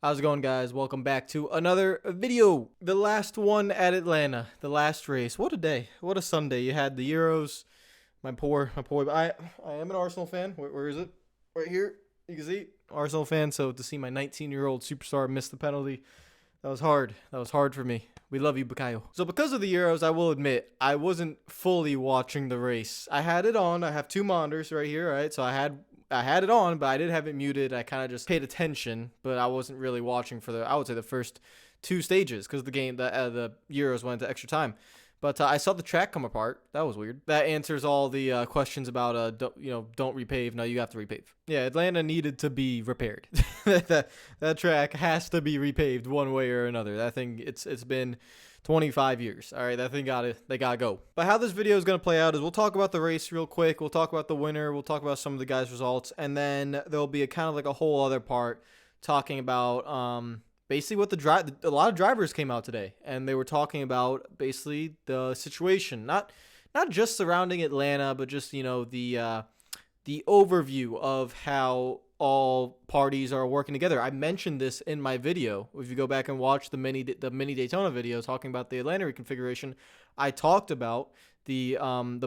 How's it going, guys? Welcome back to another video. The last one at Atlanta, the last race. What a day. What a Sunday. You had the Euros. My poor. I am an Arsenal fan. Where is it? Right here. You can see Arsenal fan. So to see my 19-year-old superstar miss the penalty, that was hard. That was hard for me. We love you, Bukayo. So because of the Euros, I will admit, I wasn't fully watching the race. I had it on. I have two monitors right here, right? So I had it on, but I did have it muted. I kind of just paid attention, but I wasn't really watching for I would say the first two stages because the Euros went into extra time. But I saw the track come apart. That was weird. That answers all the questions about don't repave. No, you have to repave. Yeah, Atlanta needed to be repaired. that track has to be repaved one way or another. That thing it's been 25 years. All right, that thing they gotta go. But how this video is gonna play out is we'll talk about the race real quick. We'll talk about the winner. We'll talk about some of the guys' results, and then there'll be a kind of like a whole other part talking about basically what a lot of drivers came out today, and they were talking about basically the situation, not just surrounding Atlanta, but just the overview of how all parties are working together. I mentioned this in my video. If you go back and watch the mini Daytona video talking about the Atlanta reconfiguration, I talked about the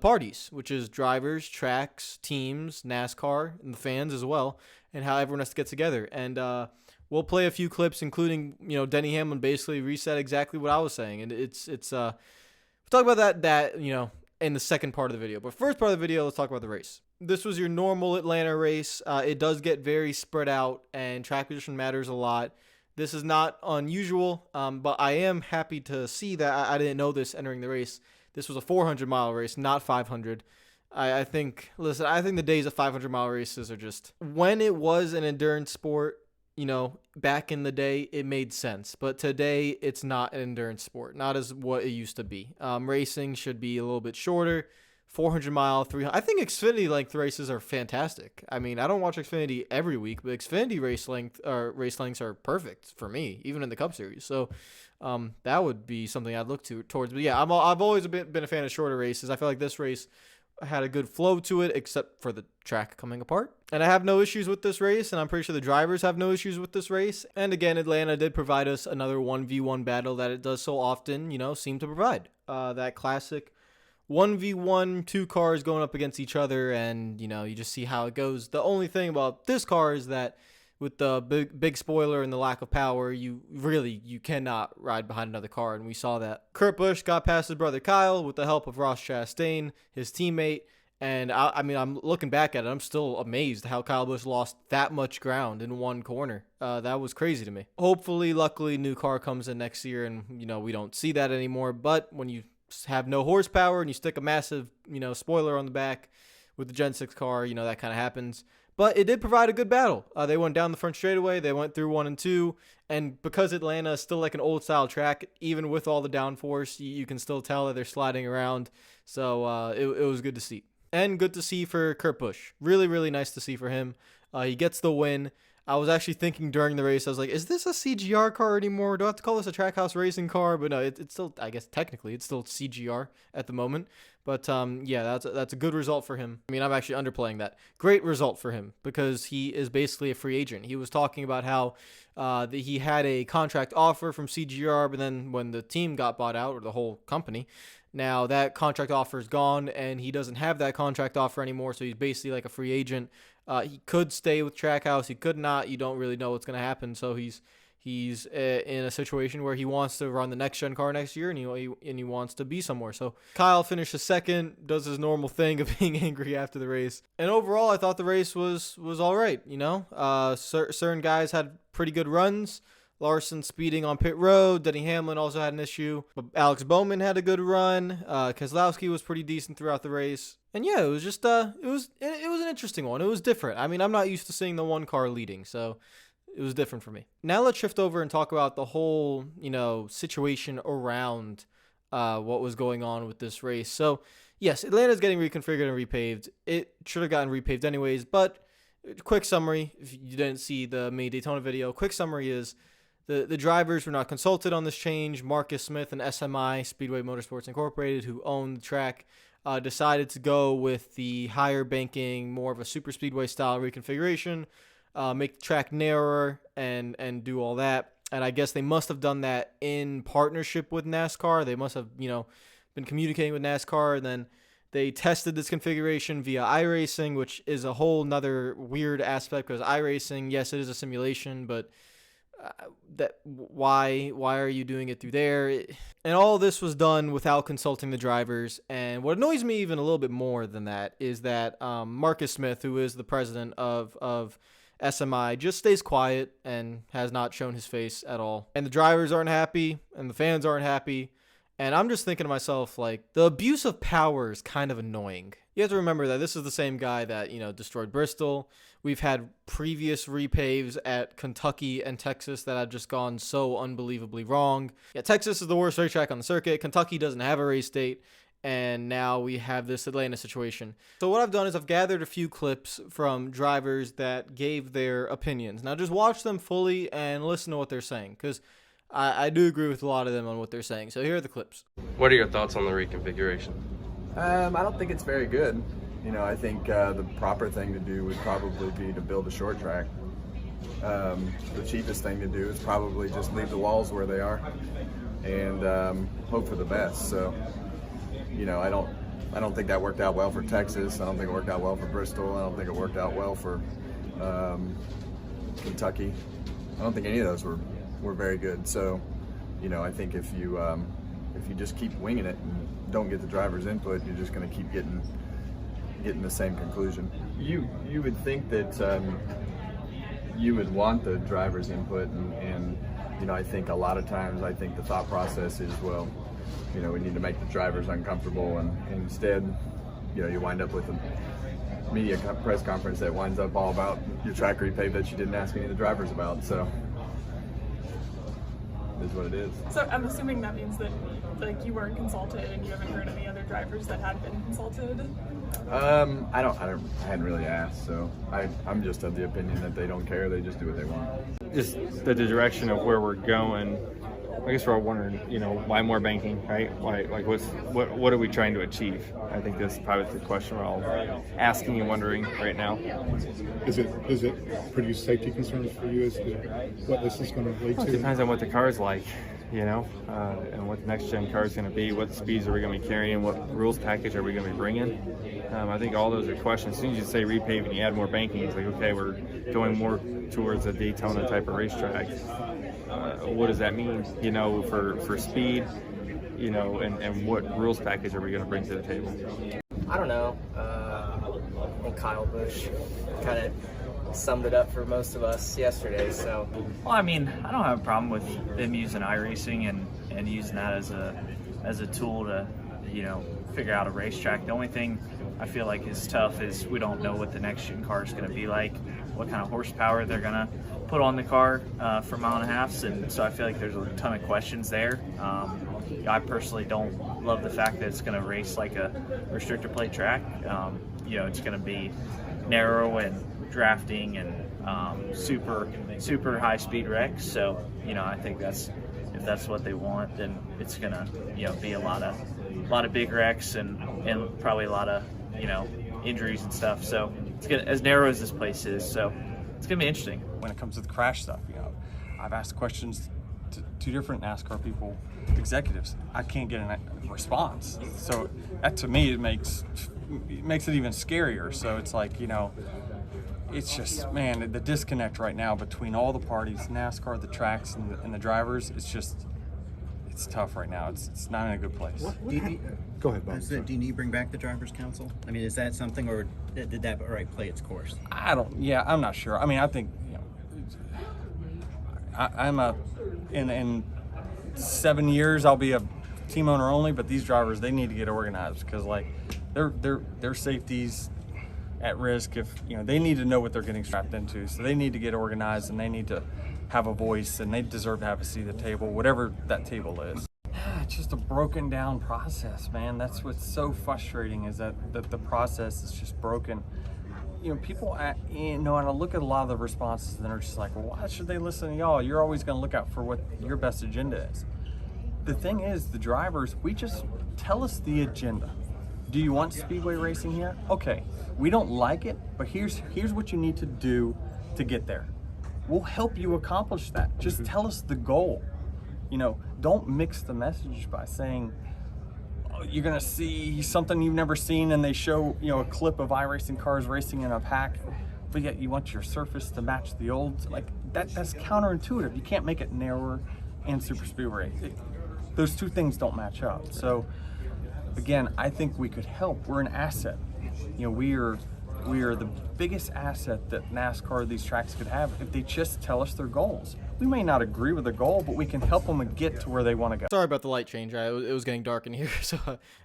parties, which is drivers, tracks, teams, NASCAR, and the fans as well, and how everyone has to get together. And we'll play a few clips, including Denny Hamlin basically reset exactly what I was saying, and we'll talk about that in the second part of the video. But first part of the video, let's talk about the race. This was your normal Atlanta race. It does get very spread out, and track position matters a lot. This is not unusual, but I am happy to see that I didn't know this entering the race. This was a 400-mile race, not 500. I think the days of 500-mile races are just, when it was an endurance sport, back in the day, it made sense. But today, it's not an endurance sport, not as what it used to be. Racing should be a little bit shorter. 400-mile, 300. I think Xfinity length races are fantastic. I mean, I don't watch Xfinity every week, but Xfinity race lengths are perfect for me, even in the Cup Series. So that would be something I'd look towards. But yeah, I've always been a fan of shorter races. I feel like this race had a good flow to it, except for the track coming apart. And I have no issues with this race, and I'm pretty sure the drivers have no issues with this race. And again, Atlanta did provide us another 1v1 battle that it does so often, seem to provide. That classic 1v1, two cars going up against each other, and you just see how it goes. The only thing about this car is that with the big spoiler and the lack of power, you cannot ride behind another car, and we saw that. Kurt Busch got past his brother Kyle with the help of Ross Chastain, his teammate, and I'm looking back at it, I'm still amazed how Kyle Busch lost that much ground in one corner. That was crazy to me. Hopefully, luckily, new car comes in next year, and we don't see that anymore. But when you have no horsepower and you stick a massive spoiler on the back with the Gen 6 car, that kind of happens. But it did provide a good battle. They went down the front straightaway. They went through 1 and 2. And because Atlanta is still like an old style track, even with all the downforce, you can still tell that they're sliding around. So it was good to see. And good to see for Kurt Busch. Really, really nice to see for him. He gets the win. I was actually thinking during the race, I was like, is this a CGR car anymore? Do I have to call this a Trackhouse racing car? But no, it's still, I guess technically, it's still CGR at the moment. But yeah, that's a good result for him. I mean, I'm actually underplaying that. Great result for him because he is basically a free agent. He was talking about how he had a contract offer from CGR, but then when the team got bought out, or the whole company, now that contract offer is gone, and he doesn't have that contract offer anymore, so he's basically like a free agent. He could stay with Trackhouse. He could not. You don't really know what's going to happen. So he's in a situation where he wants to run the next-gen car next year, and he wants to be somewhere. So Kyle finishes second, does his normal thing of being angry after the race. And overall, I thought the race was all right, certain guys had pretty good runs. Larson speeding on pit road. Denny Hamlin also had an issue. But Alex Bowman had a good run. Keselowski was pretty decent throughout the race. And yeah, it was just it was an interesting one. It was different. I mean, I'm not used to seeing the one car leading, so it was different for me. Now let's shift over and talk about the whole, situation around what was going on with this race. So yes, Atlanta's getting reconfigured and repaved. It should have gotten repaved anyways, but quick summary, if you didn't see the mini Daytona video, quick summary is the drivers were not consulted on this change. Marcus Smith and SMI, Speedway Motorsports Incorporated, who own the track, decided to go with the higher banking, more of a super speedway style reconfiguration. make the track narrower and do all that. And I guess they must have done that in partnership with NASCAR. They must have, been communicating with NASCAR, and then they tested this configuration via iRacing, which is a whole nother weird aspect, because iRacing, yes, it is a simulation, but why are you doing it through there? And all this was done without consulting the drivers. And what annoys me even a little bit more than that is that Marcus Smith, who is the president of SMI, just stays quiet and has not shown his face at all. And the drivers aren't happy, and the fans aren't happy. And I'm just thinking to myself, like, the abuse of power is kind of annoying. You have to remember that this is the same guy that, destroyed Bristol. We've had previous repaves at Kentucky and Texas that have just gone so unbelievably wrong. Yeah, Texas is the worst racetrack on the circuit. Kentucky doesn't have a race date. And now we have this Atlanta situation. So what I've done is I've gathered a few clips from drivers that gave their opinions. Now just watch them fully and listen to what they're saying, because I do agree with a lot of them on what they're saying. So here are the clips. What are your thoughts on the reconfiguration? I don't think it's very good. I think the proper thing to do would probably be to build a short track. The cheapest thing to do is probably just leave the walls where they are and hope for the best. So, I don't think that worked out well for Texas. I don't think it worked out well for Bristol. I don't think it worked out well for Kentucky. I don't think any of those were very good. So, I think if you just keep winging it and don't get the driver's input, you're just going to keep getting the same conclusion. You would think that you would want the driver's input, and I think a lot of times the thought process is, well, we need to make the drivers uncomfortable, and instead, you wind up with a media press conference that winds up all about your track repave that you didn't ask any of the drivers about. So is what it is. So I'm assuming that means that you weren't consulted and you haven't heard any other drivers that had been consulted? I hadn't really asked, so I'm just of the opinion that they don't care, they just do what they want. Just the direction of where we're going. I guess we're all wondering, why more banking, right? Why, what are we trying to achieve? I think that's probably the question we're all asking and wondering right now. Is it produce safety concerns for you as to what this is going to lead to? It depends on what the car is like, and what the next gen car is going to be, what speeds are we going to be carrying, what rules package are we going to be bringing. I think all those are questions. As soon as you say repave and you add more banking, it's like, okay, we're going more towards a Daytona type of racetrack. What does that mean, for speed, and what rules package are we going to bring to the table? I don't know. I think Kyle Busch kind of summed it up for most of us yesterday. So, well, I don't have a problem with them using iRacing and using that as a tool to, figure out a racetrack. The only thing I feel like is tough is we don't know what the next gen car is going to be like, what kind of horsepower they're going to put on the car for mile and a halves, and so I feel like there's a ton of questions there. I personally don't love the fact that it's going to race like a restrictor plate track. It's going to be narrow and drafting and super high speed wrecks. So I think if that's what they want, then it's going to be a lot of big wrecks and probably a lot of injuries and stuff. So it's gonna, as narrow as this place is, so it's gonna be interesting. When it comes to the crash stuff, I've asked questions to two different NASCAR people, executives. I can't get a response. So that to me it makes it even scarier. So it's like, it's just, man, the disconnect right now between all the parties, NASCAR, the tracks, and the drivers, it's tough right now. It's not in a good place. Go ahead, Bob. Do you need to bring back the Drivers' Council? Is that something, or did that play its course? I'm not sure. I think, in 7 years I'll be a team owner only, but these drivers, they need to get organized, because their safety's at risk if, they need to know what they're getting strapped into. So they need to get organized, and they need to have a voice, and they deserve to have a seat at the table, whatever that table is. It's just a broken down process, man. That's what's so frustrating, is that the process is just broken. People, and I look at a lot of the responses and they're just like, well, why should they listen to y'all? You're always going to look out for what your best agenda is. The thing is, the drivers, we just tell us the agenda. Do you want speedway racing here? Okay, we don't like it, but here's what you need to do to get there. We'll help you accomplish that. Just tell us the goal. You know, don't mix the message by saying, oh, you're gonna see something you've never seen, and they show, you know, a clip of iRacing cars racing in a pack, but yet you want your surface to match the old. Like that's counterintuitive. You can't make it narrower and super speedway. Those two things don't match up. So again, I think we could help. We're an asset. You know, we are the biggest asset that NASCAR, these tracks could have if they just tell us their goals. We may not agree with the goal, but we can help them get to where they want to go. Sorry about the light change. It was getting dark in here, so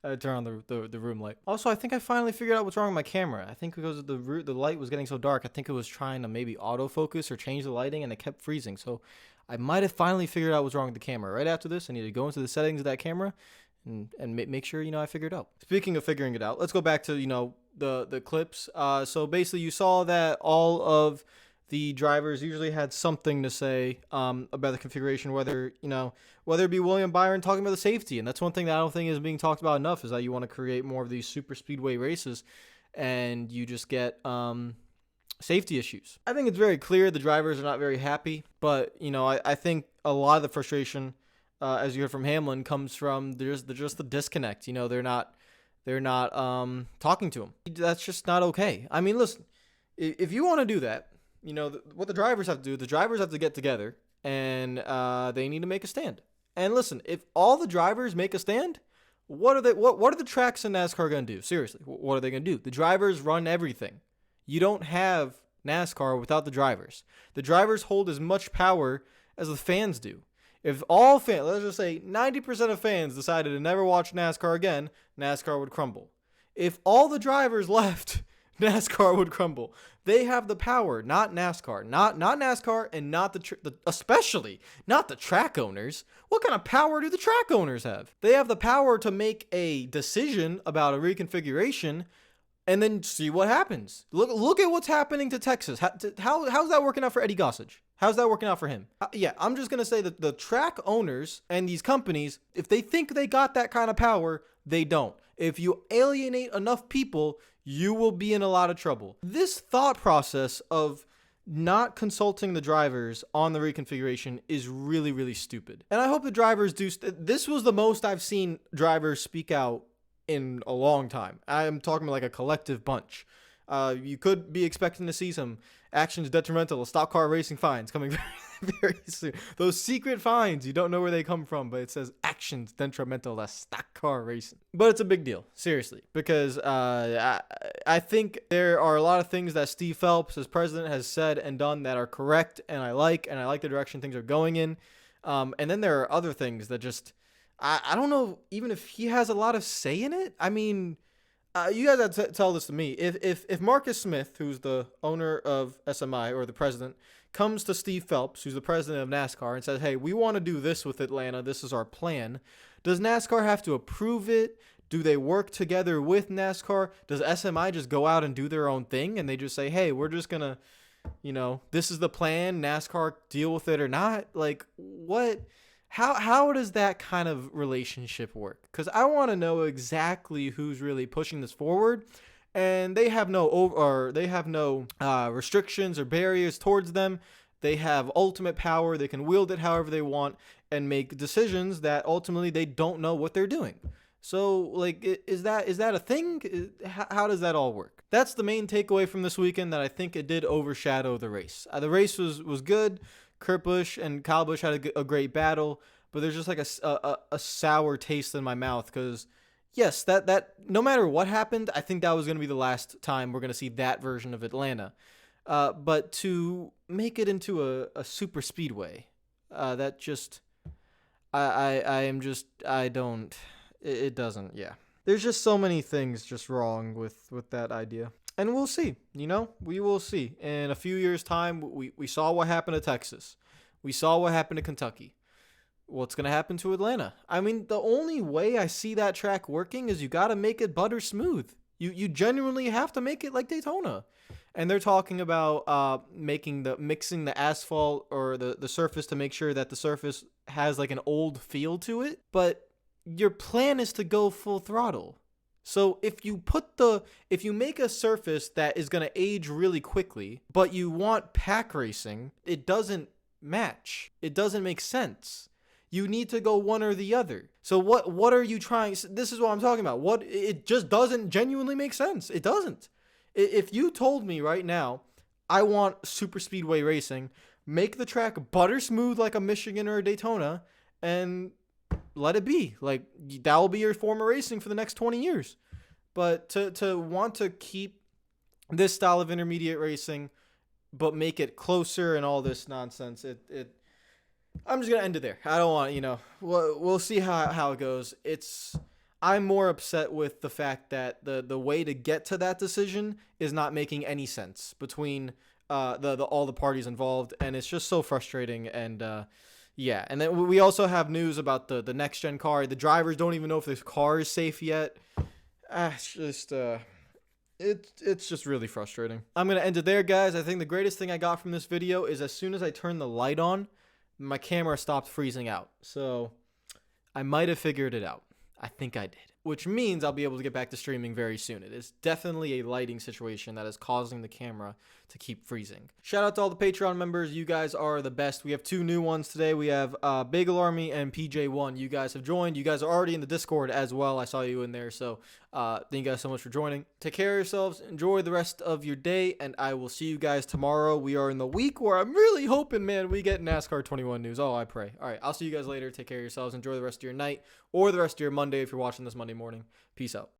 I turned on the room light. Also, I think I finally figured out what's wrong with my camera. I think because the light was getting so dark, I think it was trying to maybe autofocus or change the lighting, and it kept freezing. So I might have finally figured out what's wrong with the camera. Right after this, I need to go into the settings of that camera and make sure, you know, I figure it out. Speaking of figuring it out, let's go back to, you know, the clips. So basically you saw that all of the drivers usually had something to say about the configuration, whether it be William Byron talking about the safety. And that's one thing that I don't think is being talked about enough, is that you want to create more of these super speedway races and you just get safety issues. I think it's very clear the drivers are not very happy, but, you know, I think a lot of the frustration, as you heard from Hamlin, comes from just the disconnect. You know, they're not talking to him. That's just not okay. I mean, listen, if you want to do that, you know, what the drivers have to do, the drivers have to get together and they need to make a stand. And listen, if all the drivers make a stand, what are the tracks in NASCAR going to do? Seriously, what are they going to do? The drivers run everything. You don't have NASCAR without the drivers. The drivers hold as much power as the fans do. If all fans, let's just say 90% of fans decided to never watch NASCAR again, NASCAR would crumble. If all the drivers left, NASCAR would crumble. They have the power, not NASCAR. Not NASCAR, and not especially not the track owners. What kind of power do the track owners have? They have the power to make a decision about a reconfiguration and then see what happens. Look at what's happening to Texas. How's that working out for Eddie Gossage? How's that working out for him? Yeah, I'm just going to say that the track owners and these companies, if they think they got that kind of power, they don't. If you alienate enough people, you will be in a lot of trouble. This thought process of not consulting the drivers on the reconfiguration is really, really stupid. And I hope the drivers do. This was the most I've seen drivers speak out in a long time. I'm talking like a collective bunch. You could be expecting to see some actions detrimental of stock car racing fines coming very, very soon. Those secret fines, you don't know where they come from, but it says actions detrimental to stock car racing. But it's a big deal, seriously, because I think there are a lot of things that Steve Phelps, as president, has said and done that are correct, and I like the direction things are going in. And then there are other things that just, I don't know even if he has a lot of say in it. I mean, you guys have to tell this to me. If Marcus Smith, who's the owner of SMI or the president, comes to Steve Phelps, who's the president of NASCAR, and says, hey, we want to do this with Atlanta, this is our plan, does NASCAR have to approve it? Do they work together with NASCAR? Does SMI just go out and do their own thing and they just say, hey, we're just going to, you know, this is the plan, NASCAR deal with it or not? Like, what? How does that kind of relationship work? Because I want to know exactly who's really pushing this forward, and they have no restrictions or barriers towards them. They have ultimate power. They can wield it however they want and make decisions that ultimately they don't know what they're doing. So, like, is that a thing? How does that all work? That's the main takeaway from this weekend, that I think it did overshadow the race. The race was good. Kurt Busch and Kyle Busch had a great battle, but there's just like a sour taste in my mouth because, yes, that no matter what happened, I think that was going to be the last time we're going to see that version of Atlanta. But to make it into a super speedway, that just, it doesn't, yeah. There's just so many things just wrong with that idea. And we'll see, we will see. In a few years' time, we saw what happened to Texas. We saw what happened to Kentucky. What's going to happen to Atlanta? I mean, the only way I see that track working is you got to make it butter smooth. You genuinely have to make it like Daytona. And they're talking about mixing the asphalt or the surface to make sure that the surface has like an old feel to it. But your plan is to go full throttle. So if you make a surface that is going to age really quickly, but you want pack racing, it doesn't match. It doesn't make sense. You need to go one or the other. So what are you trying? This is what I'm talking about. It just doesn't genuinely make sense. It doesn't. If you told me right now, I want super speedway racing, make the track butter smooth like a Michigan or a Daytona, and let it be. Like, that will be your form of racing for the next 20 years. But to want to keep this style of intermediate racing, but make it closer and all this nonsense, I'm just gonna end it there. I don't want, we'll see how it goes. I'm more upset with the fact that the way to get to that decision is not making any sense between all the parties involved, and it's just so frustrating. And yeah, and then we also have news about the next gen car. The drivers don't even know if this car is safe yet. It's just it's just really frustrating. I'm gonna end it there, guys. I think the greatest thing I got from this video is as soon as I turned the light on, my camera stopped freezing out. So I might have figured it out. I think I did. Which means I'll be able to get back to streaming very soon. It is definitely a lighting situation that is causing the camera to keep freezing. Shout out to all the Patreon members. You guys are the best. We have 2 new ones today. We have Bagel Army and PJ1. You guys have joined. You guys are already in the Discord as well. I saw you in there. So thank you guys so much for joining. Take care of yourselves. Enjoy the rest of your day. And I will see you guys tomorrow. We are in the week where I'm really hoping, man, we get NASCAR 21 news. Oh, I pray. All right. I'll see you guys later. Take care of yourselves. Enjoy the rest of your night or the rest of your Monday if you're watching this Monday morning. Peace out.